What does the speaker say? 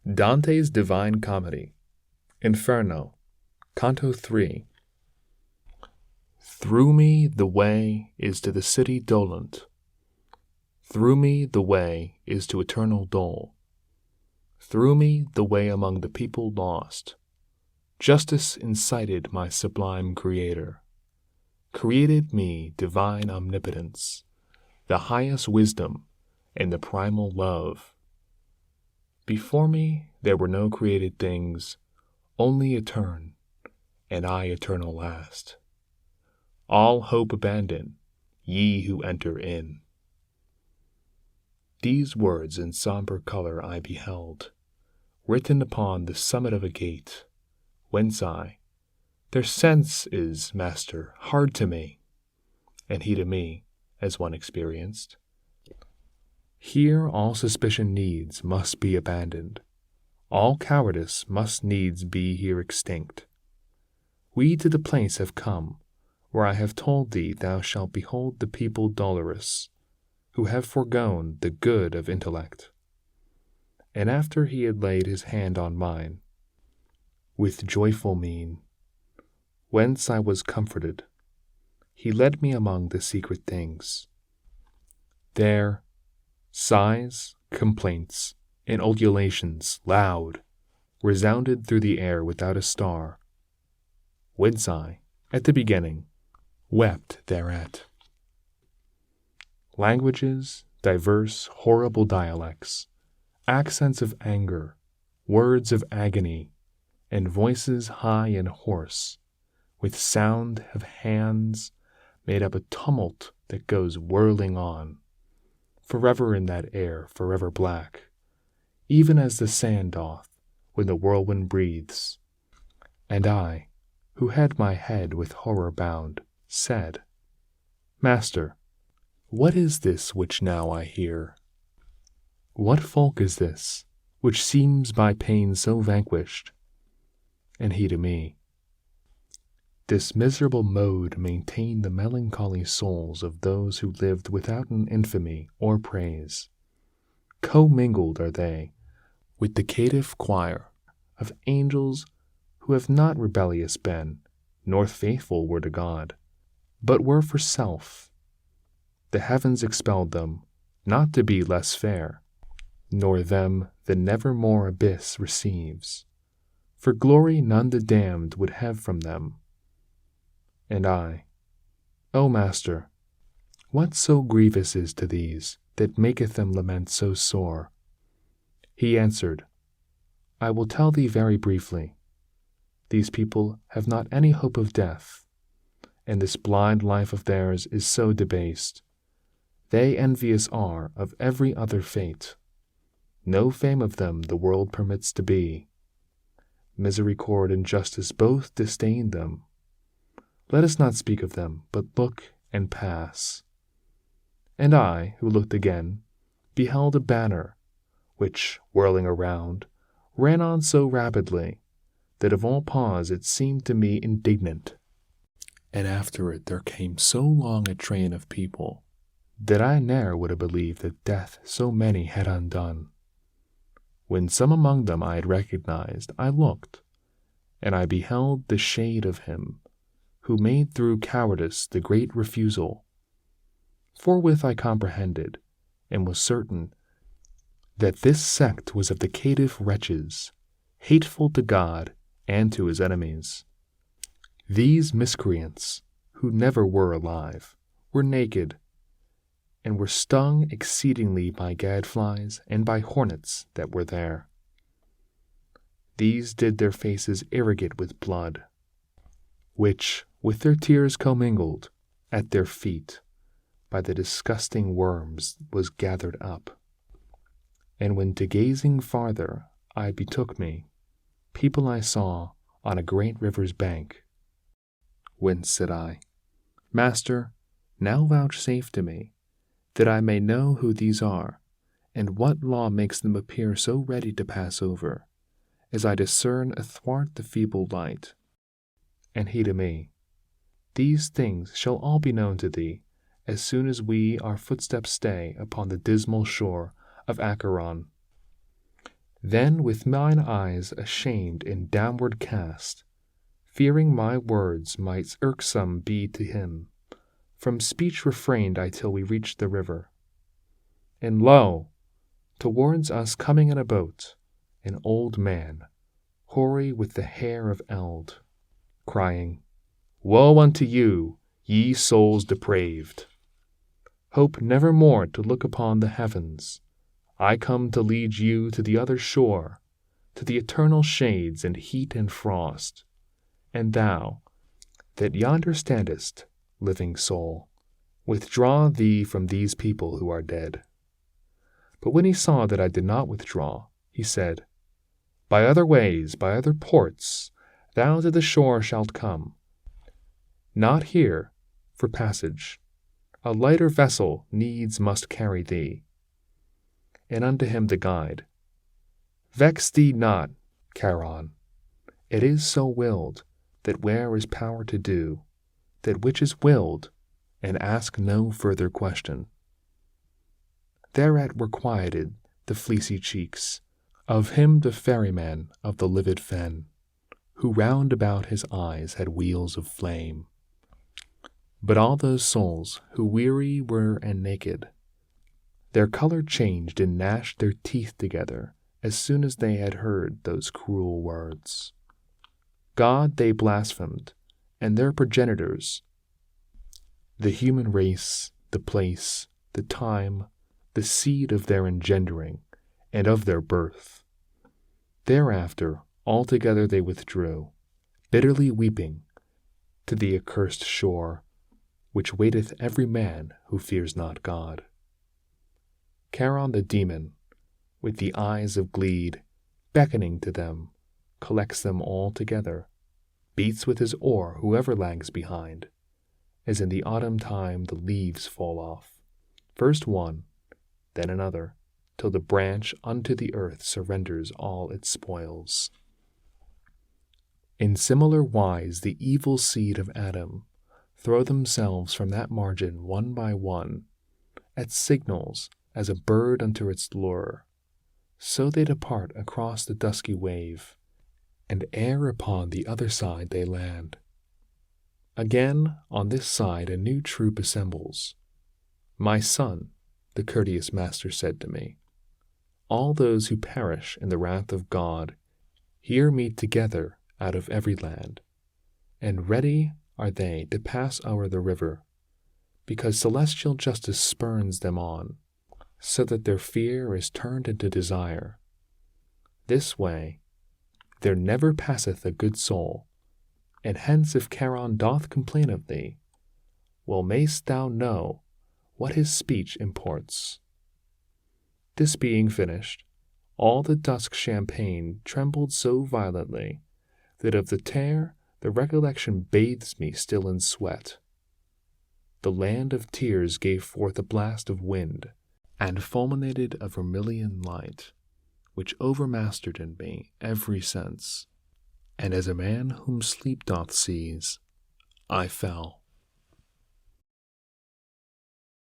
Dante's Divine Comedy, Inferno, Canto III. Through me the way is to the city dolent. Through me the way is to eternal dole. Through me the way among the people lost. Justice incited my sublime Creator. Created me divine omnipotence, the highest wisdom and the primal love. Before me there were no created things, only etern, and I eternal last. All hope abandon, ye who enter in. These words in somber color I beheld, written upon the summit of a gate, whence their sense is, master, hard to me, and he to me, as one experienced. Here all suspicion needs must be abandoned. All cowardice must needs be here extinct. We to the place have come, where I have told thee thou shalt behold the people dolorous, who have foregone the good of intellect. And after he had laid his hand on mine, with joyful mien, whence I was comforted, he led me among the secret things. There, sighs, complaints, and ululations loud resounded through the air without a star, whence I, at the beginning, wept thereat. Languages, diverse, horrible dialects, accents of anger, words of agony, and voices high and hoarse, with sound of hands, made up a tumult that goes whirling on, forever in that air forever black, even as the sand doth when the whirlwind breathes. And I, who had my head with horror bound, said, Master, what is this which now I hear? What folk is this, which seems by pain so vanquished? And he to me, this miserable mode maintained the melancholy souls of those who lived without an infamy or praise. Commingled are they with the caitiff choir of angels who have not rebellious been, nor faithful were to God, but were for self. The heavens expelled them, not to be less fair, nor them the nevermore abyss receives. For glory none the damned would have from them. And I, O Master, what so grievous is to these, that maketh them lament so sore? He answered, I will tell thee very briefly. These people have not any hope of death, and this blind life of theirs is so debased. They envious are of every other fate. No fame of them the world permits to be. Misericord and justice both disdain them. Let us not speak of them, but look and pass. And I, who looked again, beheld a banner, which, whirling around, ran on so rapidly, that of all pause it seemed to me indignant. And after it there came so long a train of people, that I ne'er would have believed that death so many had undone. When some among them I had recognized, I looked, and I beheld the shade of him, who made through cowardice the great refusal. Forthwith I comprehended, and was certain, that this sect was of the caitiff wretches, hateful to God and to his enemies. These miscreants, who never were alive, were naked, and were stung exceedingly by gadflies and by hornets that were there. These did their faces irrigate with blood, which, with their tears commingled, at their feet, by the disgusting worms was gathered up. And when to gazing farther I betook me, people I saw on a great river's bank. Whence, said I, Master, now vouchsafe to me, that I may know who these are, and what law makes them appear so ready to pass over, as I discern athwart the feeble light. And he to me, these things shall all be known to thee, as soon as we our footsteps stay upon the dismal shore of Acheron. Then with mine eyes ashamed and downward cast, fearing my words might irksome be to him, from speech refrained I till we reached the river. And lo! towards us coming in a boat, an old man, hoary with the hair of eld, crying, Woe unto you, ye souls depraved! Hope never more to look upon the heavens. I come to lead you to the other shore, to the eternal shades and heat and frost. And thou, that yonder standest, living soul, withdraw thee from these people who are dead. But when he saw that I did not withdraw, he said, By other ways, by other ports, thou to the shore shalt come. Not here, for passage. A lighter vessel needs must carry thee. And unto him the guide, Vex thee not, Charon. It is so willed, that where is power to do, that which is willed, and ask no further question. Thereat were quieted the fleecy cheeks of him the ferryman of the livid fen, who round about his eyes had wheels of flame. But all those souls who weary were and naked, their color changed and gnashed their teeth together as soon as they had heard those cruel words. God they blasphemed, and their progenitors, the human race, the place, the time, the seed of their engendering, and of their birth. Thereafter altogether they withdrew, bitterly weeping, to the accursed shore, which waiteth every man who fears not God. Charon the demon, with the eyes of Gleed, beckoning to them, collects them all together, beats with his oar whoever lags behind, as in the autumn time the leaves fall off, first one, then another, till the branch unto the earth surrenders all its spoils. In similar wise the evil seed of Adam throw themselves from that margin one by one, at signals as a bird unto its lure. So they depart across the dusky wave, and ere upon the other side they land. Again on this side a new troop assembles. My son, the courteous master said to me, all those who perish in the wrath of God here meet together out of every land, and ready are they to pass o'er the river, because celestial justice spurns them on, so that their fear is turned into desire. This way there never passeth a good soul, and hence if Charon doth complain of thee, well mayst thou know what his speech imports. This being finished, all the dusk champagne trembled so violently that of the tear the recollection bathes me still in sweat. The land of tears gave forth a blast of wind, and fulminated a vermilion light, which overmastered in me every sense, and as a man whom sleep doth seize, I fell.